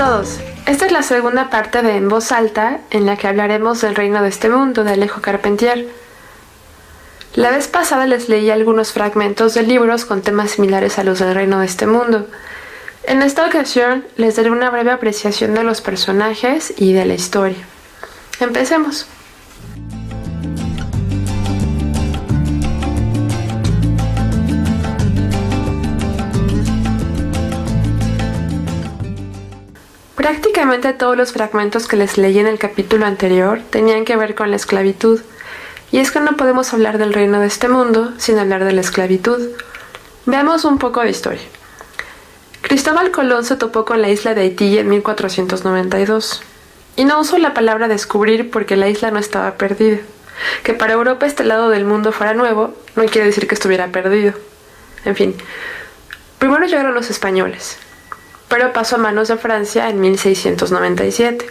todos, esta es la segunda parte de En Voz Alta, en la que hablaremos del reino de este mundo de Alejo Carpentier. La vez pasada les leí algunos fragmentos de libros con temas similares a los del reino de este mundo. En esta ocasión les daré una breve apreciación de los personajes y de la historia. Empecemos. Prácticamente todos los fragmentos que les leí en el capítulo anterior tenían que ver con la esclavitud, y es que no podemos hablar del reino de este mundo sin hablar de la esclavitud. Veamos un poco de historia. Cristóbal Colón se topó con la isla de Haití en 1492, y no uso la palabra descubrir porque la isla no estaba perdida. Que para Europa este lado del mundo fuera nuevo no quiere decir que estuviera perdido. En fin, primero llegaron los españoles, pero pasó a manos de Francia en 1697.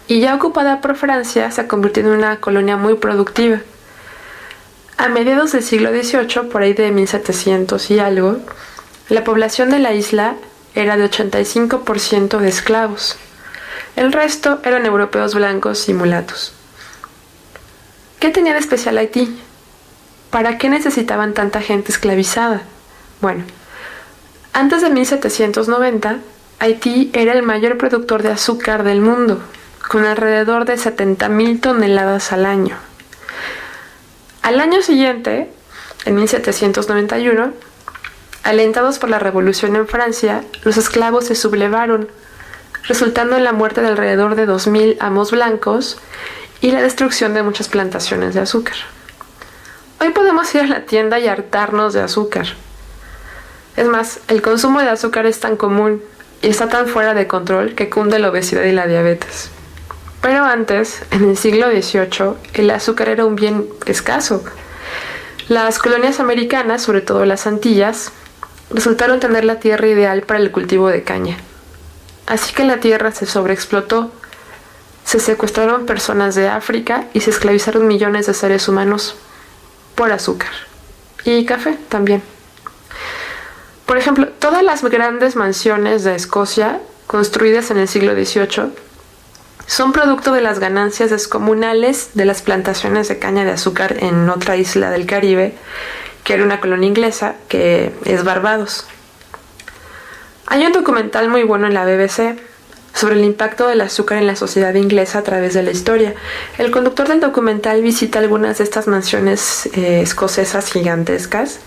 Y ya ocupada por Francia, se convirtió en una colonia muy productiva. A mediados del siglo XVIII, por ahí de 1700 y algo, la población de la isla era de 85% de esclavos. El resto eran europeos blancos y mulatos. ¿Qué tenía de especial Haití? ¿Para qué necesitaban tanta gente esclavizada? Bueno, antes de 1790, Haití era el mayor productor de azúcar del mundo, con alrededor de 70,000 toneladas al año. Al año siguiente, en 1791, alentados por la revolución en Francia, los esclavos se sublevaron, resultando en la muerte de alrededor de 2,000 amos blancos y la destrucción de muchas plantaciones de azúcar. Hoy podemos ir a la tienda y hartarnos de azúcar. Es más, el consumo de azúcar es tan común y está tan fuera de control que cunde la obesidad y la diabetes. Pero antes, en el siglo XVIII, el azúcar era un bien escaso. Las colonias americanas, sobre todo las Antillas, resultaron tener la tierra ideal para el cultivo de caña. Así que la tierra se sobreexplotó, se secuestraron personas de África y se esclavizaron millones de seres humanos por azúcar. Y café también. Por ejemplo, todas las grandes mansiones de Escocia, construidas en el siglo XVIII, son producto de las ganancias descomunales de las plantaciones de caña de azúcar en otra isla del Caribe, que era una colonia inglesa, que es Barbados. Hay un documental muy bueno en la BBC sobre el impacto del azúcar en la sociedad inglesa a través de la historia. El conductor del documental visita algunas de estas mansiones escocesas gigantescas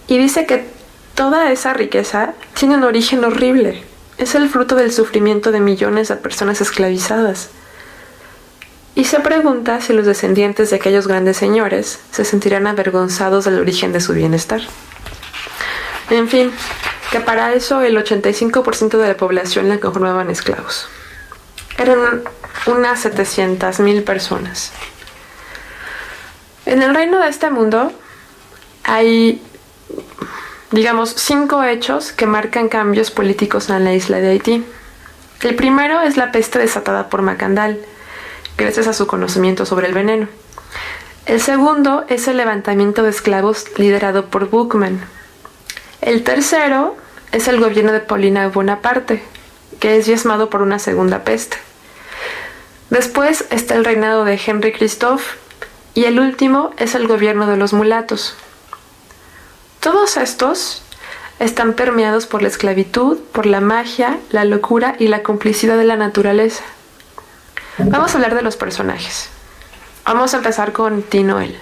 y dice que toda esa riqueza tiene un origen horrible. Es el fruto del sufrimiento de millones de personas esclavizadas. Y se pregunta si los descendientes de aquellos grandes señores se sentirán avergonzados del origen de su bienestar. En fin, que para eso el 85% de la población la conformaban esclavos. Eran unas 700,000 personas. En el reino de este mundo hay, digamos, 5 hechos que marcan cambios políticos en la isla de Haití. El primero es la peste desatada por Macandal, gracias a su conocimiento sobre el veneno. El segundo es el levantamiento de esclavos liderado por Buckman. El tercero es el gobierno de Paulina Bonaparte, que es diezmado por una segunda peste. Después está el reinado de Henry Christophe y el último es el gobierno de los mulatos. Todos estos están permeados por la esclavitud, por la magia, la locura y la complicidad de la naturaleza. Vamos a hablar de los personajes. Vamos a empezar con Tinoel.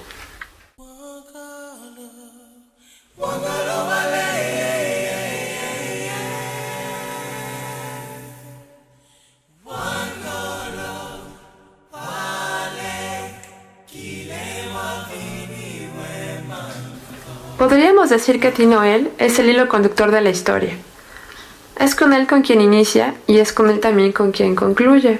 Podríamos decir que Tinoel es el hilo conductor de la historia. Es con él con quien inicia y es con él también con quien concluye.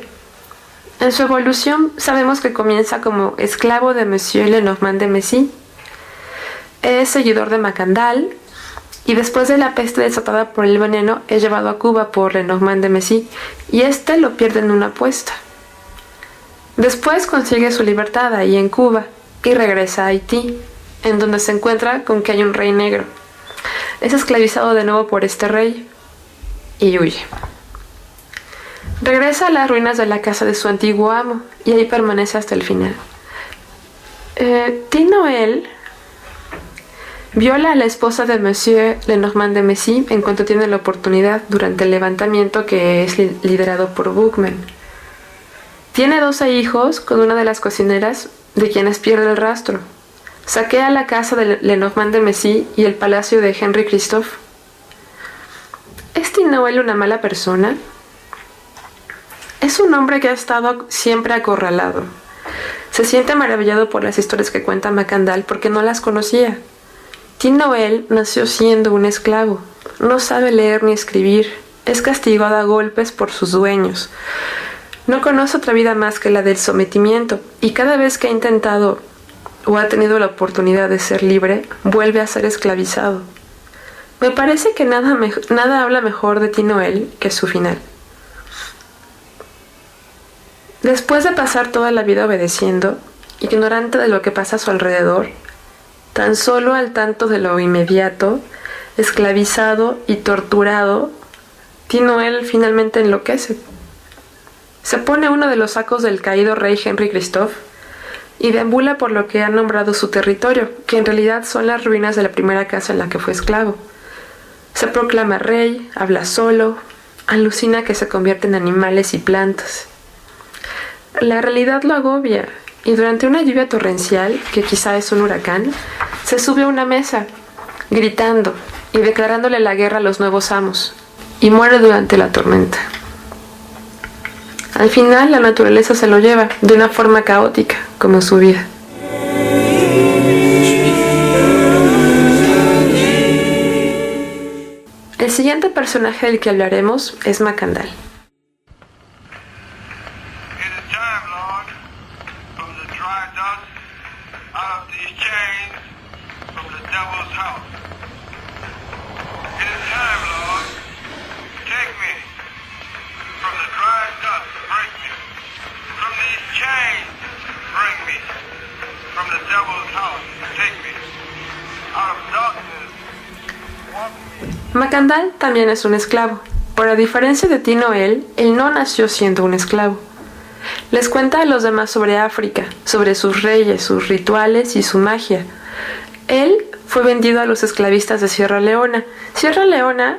En su evolución sabemos que comienza como esclavo de Monsieur Lenormand de Messy. Es seguidor de Macandal y después de la peste desatada por el veneno es llevado a Cuba por Lenormand de Messy y este lo pierde en una apuesta. Después consigue su libertad ahí en Cuba y regresa a Haití, en donde se encuentra con que hay un rey negro. Es esclavizado de nuevo por este rey y huye. Regresa a las ruinas de la casa de su antiguo amo y ahí permanece hasta el final. Tinoel viola a la esposa de Monsieur Lenormand de Messy en cuanto tiene la oportunidad durante el levantamiento que es liderado por Boukman. Tiene 12 hijos con una de las cocineras de quienes pierde el rastro. Saquea la casa de Lenormand de Messy y el palacio de Henri Christophe. ¿Es Tinoel una mala persona? Es un hombre que ha estado siempre acorralado. Se siente maravillado por las historias que cuenta Macandal porque no las conocía. Tinoel nació siendo un esclavo. No sabe leer ni escribir. Es castigado a golpes por sus dueños. No conoce otra vida más que la del sometimiento y cada vez que ha intentado o ha tenido la oportunidad de ser libre, vuelve a ser esclavizado. Me parece que nada habla mejor de Tinoel que su final. Después de pasar toda la vida obedeciendo, ignorante de lo que pasa a su alrededor, tan solo al tanto de lo inmediato, esclavizado y torturado, Tinoel finalmente enloquece. Se pone uno de los sacos del caído rey Henri Christophe y deambula por lo que ha nombrado su territorio, que en realidad son las ruinas de la primera casa en la que fue esclavo. Se proclama rey, habla solo, alucina que se convierte en animales y plantas. La realidad lo agobia y durante una lluvia torrencial, que quizá es un huracán, se sube a una mesa, gritando y declarándole la guerra a los nuevos amos, y muere durante la tormenta. Al final, la naturaleza se lo lleva de una forma caótica, como su vida. El siguiente personaje del que hablaremos es Macandal. Macandal también es un esclavo, pero a diferencia de Tinoel, él no nació siendo un esclavo. Les cuenta a los demás sobre África, sobre sus reyes, sus rituales y su magia. Él fue vendido a los esclavistas de Sierra Leona. Sierra Leona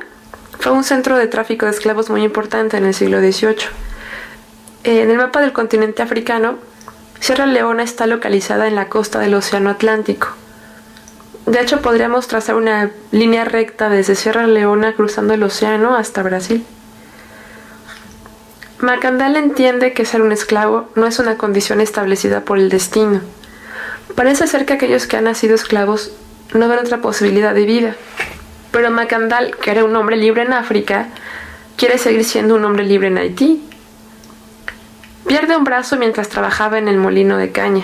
fue un centro de tráfico de esclavos muy importante en el siglo XVIII. En el mapa del continente africano, Sierra Leona está localizada en la costa del Océano Atlántico. De hecho, podríamos trazar una línea recta desde Sierra Leona cruzando el océano hasta Brasil. Macandal entiende que ser un esclavo no es una condición establecida por el destino. Parece ser que aquellos que han nacido esclavos no ven otra posibilidad de vida. Pero Macandal, que era un hombre libre en África, quiere seguir siendo un hombre libre en Haití. Pierde un brazo mientras trabajaba en el molino de caña.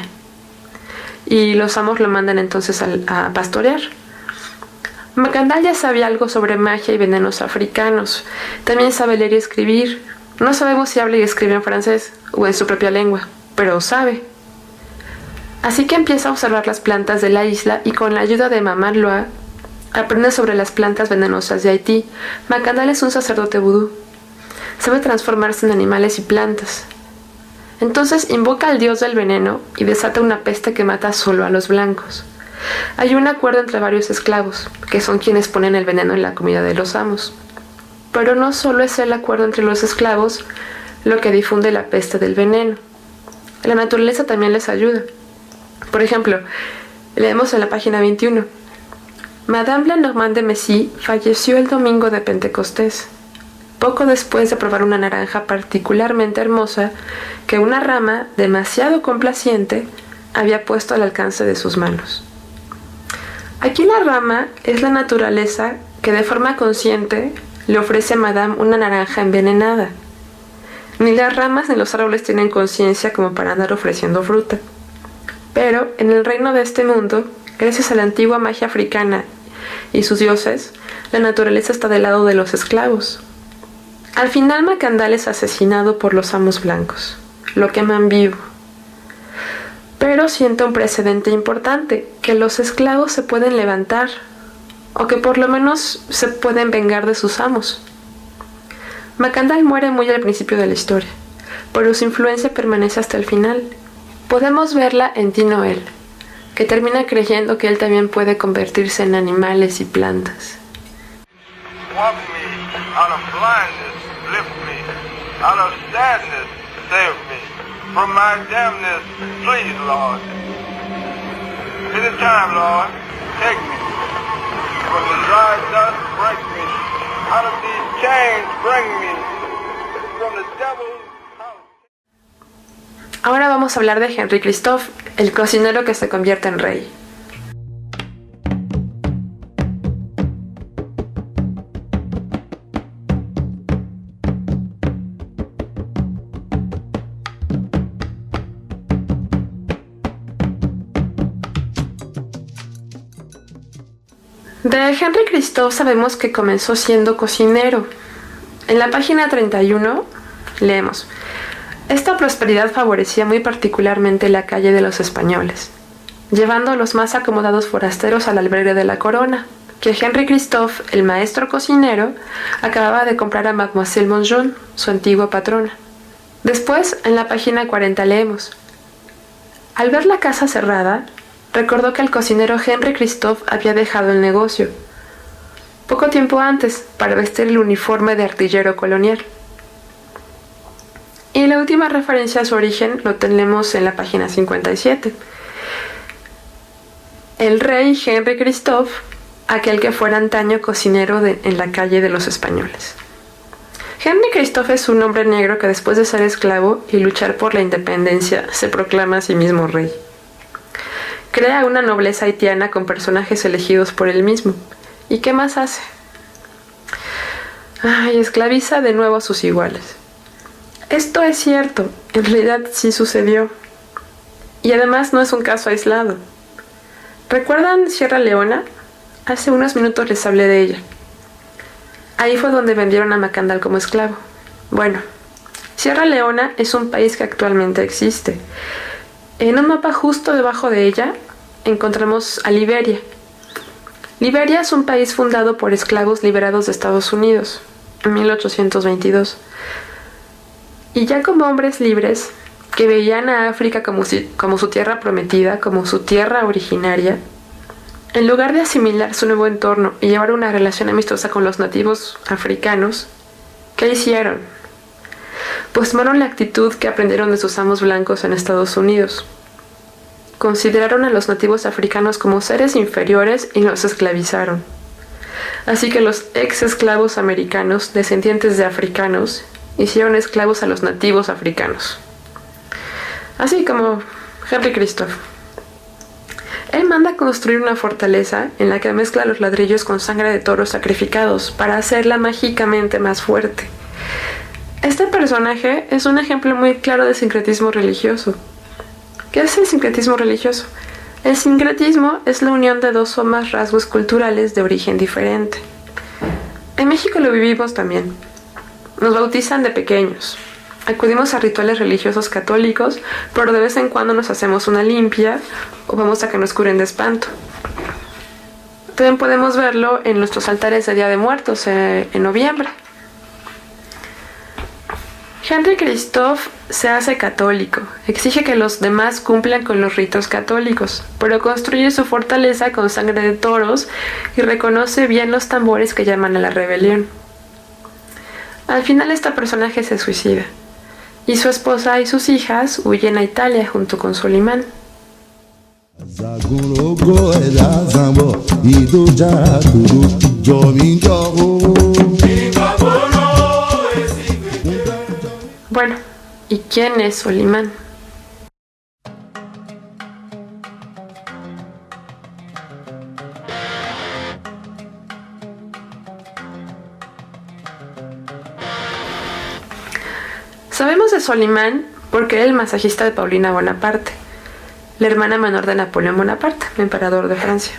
Y los amos lo mandan entonces a pastorear. Macandal ya sabía algo sobre magia y venenos africanos. También sabe leer y escribir. No sabemos si habla y escribe en francés o en su propia lengua, pero sabe. Así que empieza a observar las plantas de la isla y con la ayuda de Mama Loa aprende sobre las plantas venenosas de Haití. Macandal es un sacerdote vudú. Sabe transformarse en animales y plantas. Entonces invoca al dios del veneno y desata una peste que mata solo a los blancos. Hay un acuerdo entre varios esclavos, que son quienes ponen el veneno en la comida de los amos. Pero no solo es el acuerdo entre los esclavos lo que difunde la peste del veneno. La naturaleza también les ayuda. Por ejemplo, leemos en la página 21. Madame Lenormand de Messy falleció el domingo de Pentecostés, poco después de probar una naranja particularmente hermosa que una rama, demasiado complaciente, había puesto al alcance de sus manos. Aquí la rama es la naturaleza que de forma consciente le ofrece a Madame una naranja envenenada. Ni las ramas ni los árboles tienen conciencia como para andar ofreciendo fruta. Pero en el reino de este mundo, gracias a la antigua magia africana y sus dioses, la naturaleza está del lado de los esclavos. Al final Macandal es asesinado por los amos blancos. Lo queman vivo. Pero sienta un precedente importante, que los esclavos se pueden levantar, o que por lo menos se pueden vengar de sus amos. Macandal muere muy al principio de la historia, pero su influencia permanece hasta el final. Podemos verla en Tinoel, que termina creyendo que él también puede convertirse en animales y plantas. Walk me out of blindness, lift me out of sadness, save me from my damnness, please, Lord. Anytime, Lord, take me from the dry dust, break me out of these chains, bring me from the devil's house. Ahora vamos a hablar de Henry Christophe, el cocinero que se convierte en rey. De Henry Christophe sabemos que comenzó siendo cocinero. En la página 31 leemos: esta prosperidad favorecía muy particularmente la calle de los españoles, llevando a los más acomodados forasteros al albergue de la corona, que Henry Christophe, el maestro cocinero, acababa de comprar a Mademoiselle Mongeon, su antigua patrona. Después, en la página 40 leemos: al ver la casa cerrada, recordó que el cocinero Henry Christophe había dejado el negocio poco tiempo antes para vestir el uniforme de artillero colonial. Y la última referencia a su origen lo tenemos en la página 57. El rey Henry Christophe, aquel que fuera antaño cocinero en la calle de los españoles. Henry Christophe es un hombre negro que después de ser esclavo y luchar por la independencia se proclama a sí mismo rey. Crea una nobleza haitiana con personajes elegidos por él mismo. ¿Y qué más hace? Esclaviza de nuevo a sus iguales. Esto es cierto, en realidad sí sucedió. Y además no es un caso aislado. ¿Recuerdan Sierra Leona? Hace unos minutos les hablé de ella. Ahí fue donde vendieron a Macandal como esclavo. Bueno, Sierra Leona es un país que actualmente existe. En un mapa justo debajo de ella encontramos a Liberia. Liberia es un país fundado por esclavos liberados de Estados Unidos en 1822. Y ya como hombres libres que veían a África como su tierra prometida, como su tierra originaria, en lugar de asimilar su nuevo entorno y llevar una relación amistosa con los nativos africanos, ¿qué hicieron? Pues tomaron la actitud que aprendieron de sus amos blancos en Estados Unidos. Consideraron a los nativos africanos como seres inferiores y los esclavizaron. Así que los ex esclavos americanos, descendientes de africanos, hicieron esclavos a los nativos africanos. Así como Henry Christophe. Él manda construir una fortaleza en la que mezcla los ladrillos con sangre de toros sacrificados para hacerla mágicamente más fuerte. Este personaje es un ejemplo muy claro de sincretismo religioso. ¿Qué es el sincretismo religioso? El sincretismo es la unión de dos o más rasgos culturales de origen diferente. En México lo vivimos también. Nos bautizan de pequeños. Acudimos a rituales religiosos católicos, pero de vez en cuando nos hacemos una limpia o vamos a que nos curen de espanto. También podemos verlo en nuestros altares de Día de Muertos en noviembre. Henry Christophe se hace católico, exige que los demás cumplan con los ritos católicos, pero construye su fortaleza con sangre de toros y reconoce bien los tambores que llaman a la rebelión. Al final este personaje se suicida, y su esposa y sus hijas huyen a Italia junto con Solimán. Bueno, ¿y quién es Solimán? Sabemos de Solimán porque era el masajista de Paulina Bonaparte, la hermana menor de Napoleón Bonaparte, emperador de Francia.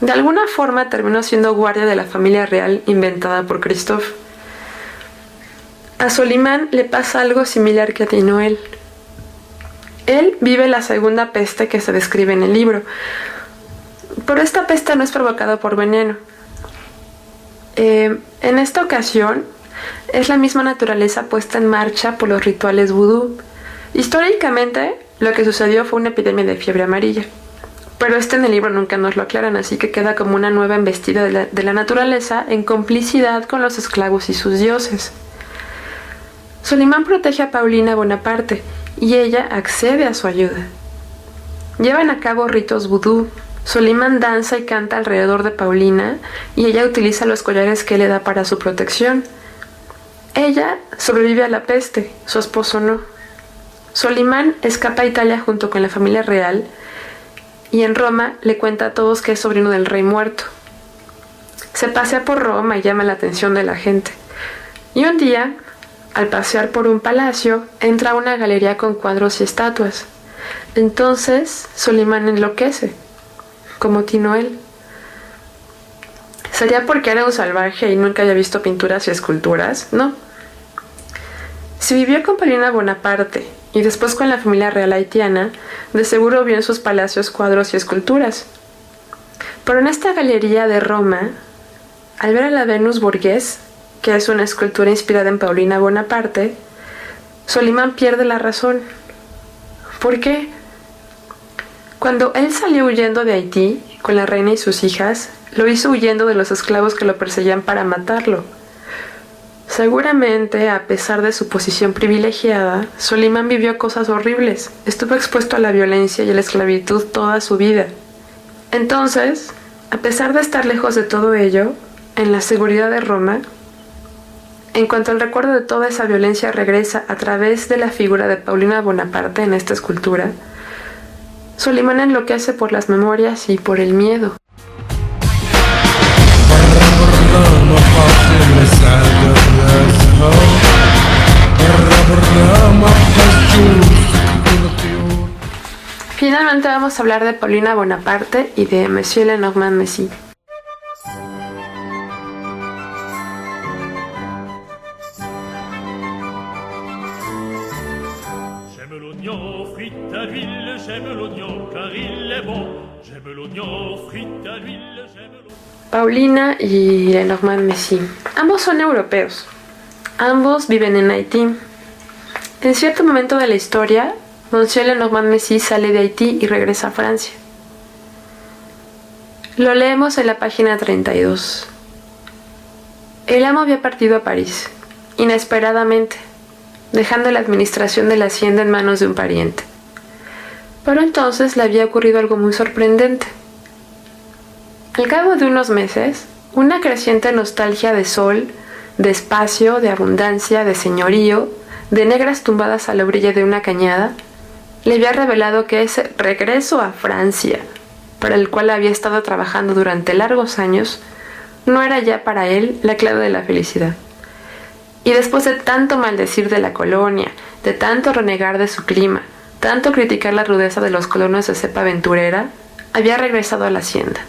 De alguna forma terminó siendo guardia de la familia real inventada por Christophe. A Solimán le pasa algo similar que a Tinoel. Él vive la segunda peste que se describe en el libro, pero esta peste no es provocada por veneno. En esta ocasión, es la misma naturaleza puesta en marcha por los rituales vudú. Históricamente, lo que sucedió fue una epidemia de fiebre amarilla, pero en el libro nunca nos lo aclaran, así que queda como una nueva embestida de la naturaleza en complicidad con los esclavos y sus dioses. Solimán protege a Paulina Bonaparte y ella accede a su ayuda. Llevan a cabo ritos vudú. Solimán danza y canta alrededor de Paulina y ella utiliza los collares que él le da para su protección. Ella sobrevive a la peste, su esposo no. Solimán escapa a Italia junto con la familia real y en Roma le cuenta a todos que es sobrino del rey muerto. Se pasea por Roma y llama la atención de la gente. Y un día, al pasear por un palacio, entra a una galería con cuadros y estatuas. Entonces Solimán enloquece, como Tinoel. ¿Sería porque era un salvaje y nunca había visto pinturas y esculturas? No. Si vivió con Paulina Bonaparte y después con la familia real haitiana, de seguro vio en sus palacios cuadros y esculturas. Pero en esta galería de Roma, al ver a la Venus Borghese, que es una escultura inspirada en Paulina Bonaparte, Solimán pierde la razón. ¿Por qué? Cuando él salió huyendo de Haití con la reina y sus hijas, lo hizo huyendo de los esclavos que lo perseguían para matarlo. Seguramente, a pesar de su posición privilegiada, Solimán vivió cosas horribles. Estuvo expuesto a la violencia y a la esclavitud toda su vida. Entonces, a pesar de estar lejos de todo ello, en la seguridad de Roma, en cuanto el recuerdo de toda esa violencia regresa a través de la figura de Paulina Bonaparte en esta escultura, Solimán enloquece por las memorias y por el miedo. Finalmente vamos a hablar de Paulina Bonaparte y de Monsieur Lenormand Messy. J'aime l'oignon frit à l'huile, j'aime l'oignon car il est bon. J'aime l'oignon frit à l'huile, j'aime l'oignon. Paulina y Lenormand Messy. Ambos son europeos. Ambos viven en Haití. En cierto momento de la historia, Monsieur Lenormand Messy sale de Haití y regresa a Francia. Lo leemos en la página 32. El amo había partido a París, inesperadamente, dejando la administración de la hacienda en manos de un pariente. Pero entonces le había ocurrido algo muy sorprendente. Al cabo de unos meses, una creciente nostalgia de sol, de espacio, de abundancia, de señorío, de negras tumbadas a la orilla de una cañada, le había revelado que ese regreso a Francia, para el cual había estado trabajando durante largos años, no era ya para él la clave de la felicidad. Y después de tanto maldecir de la colonia, de tanto renegar de su clima, tanto criticar la rudeza de los colonos de cepa aventurera, había regresado a la hacienda.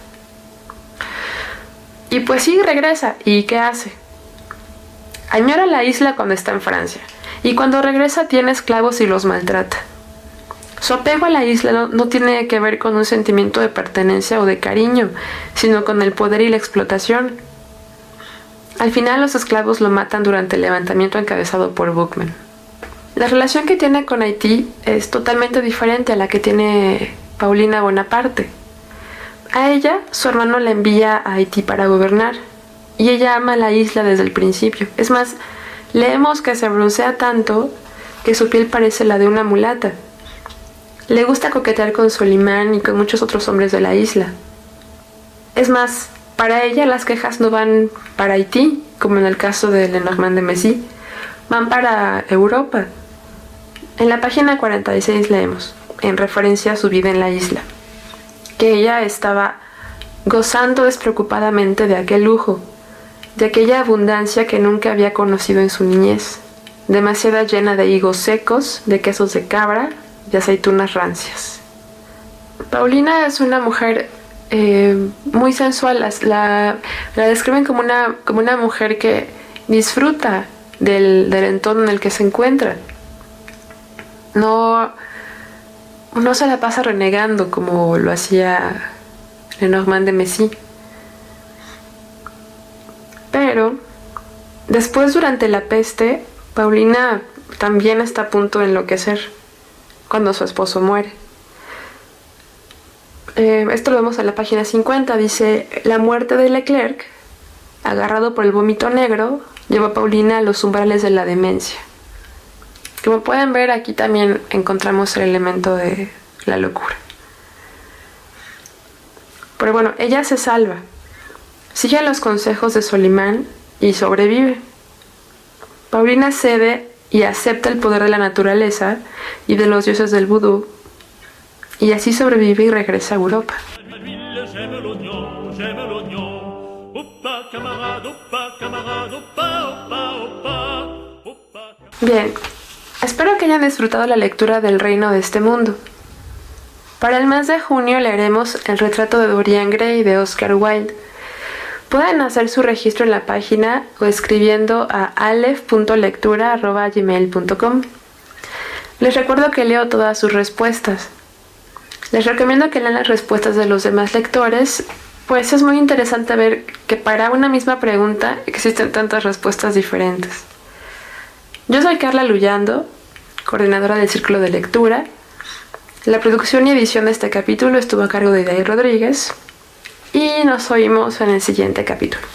Y pues sí, regresa. ¿Y qué hace? Añora la isla cuando está en Francia, y cuando regresa tiene esclavos y los maltrata. Su apego a la isla no tiene que ver con un sentimiento de pertenencia o de cariño, sino con el poder y la explotación. Al final los esclavos lo matan durante el levantamiento encabezado por Boukman. La relación que tiene con Haití es totalmente diferente a la que tiene Paulina Bonaparte. A ella, su hermano la envía a Haití para gobernar, y ella ama la isla desde el principio. Es más, leemos que se broncea tanto que su piel parece la de una mulata. Le gusta coquetear con Solimán y con muchos otros hombres de la isla. Es más, para ella las quejas no van para Haití, como en el caso de Lenormand de Messy, van para Europa. En la página 46 leemos, en referencia a su vida en la isla, que ella estaba gozando despreocupadamente de aquel lujo, de aquella abundancia que nunca había conocido en su niñez, demasiada llena de higos secos, de quesos de cabra, de aceitunas rancias. Paulina es una mujer muy sensual. La describen como una mujer que disfruta del entorno en el que se encuentra. No se la pasa renegando como lo hacía Lenormand de Messy. Pero Después, durante la peste, Paulina también está a punto de enloquecer cuando su esposo muere. Esto lo vemos en la página 50. Dice: la muerte de Leclerc, agarrado por el vómito negro, lleva a Paulina a los umbrales de la demencia. Como pueden ver, aquí también encontramos el elemento de la locura. Pero bueno, ella se salva, sigue los consejos de Solimán y sobrevive. Paulina cede y acepta el poder de la naturaleza y de los dioses del vudú, y así sobrevive y regresa a Europa. Bien, espero que hayan disfrutado la lectura del Reino de este mundo. Para el mes de junio leeremos El retrato de Dorian Gray de Oscar Wilde. Pueden hacer su registro en la página o escribiendo a aleph.lectura@gmail.com. Les recuerdo que leo todas sus respuestas. Les recomiendo que lean las respuestas de los demás lectores, pues es muy interesante ver que para una misma pregunta existen tantas respuestas diferentes. Yo soy Carla Luyando, coordinadora del Círculo de Lectura. La producción y edición de este capítulo estuvo a cargo de Day Rodríguez, y nos oímos en el siguiente capítulo.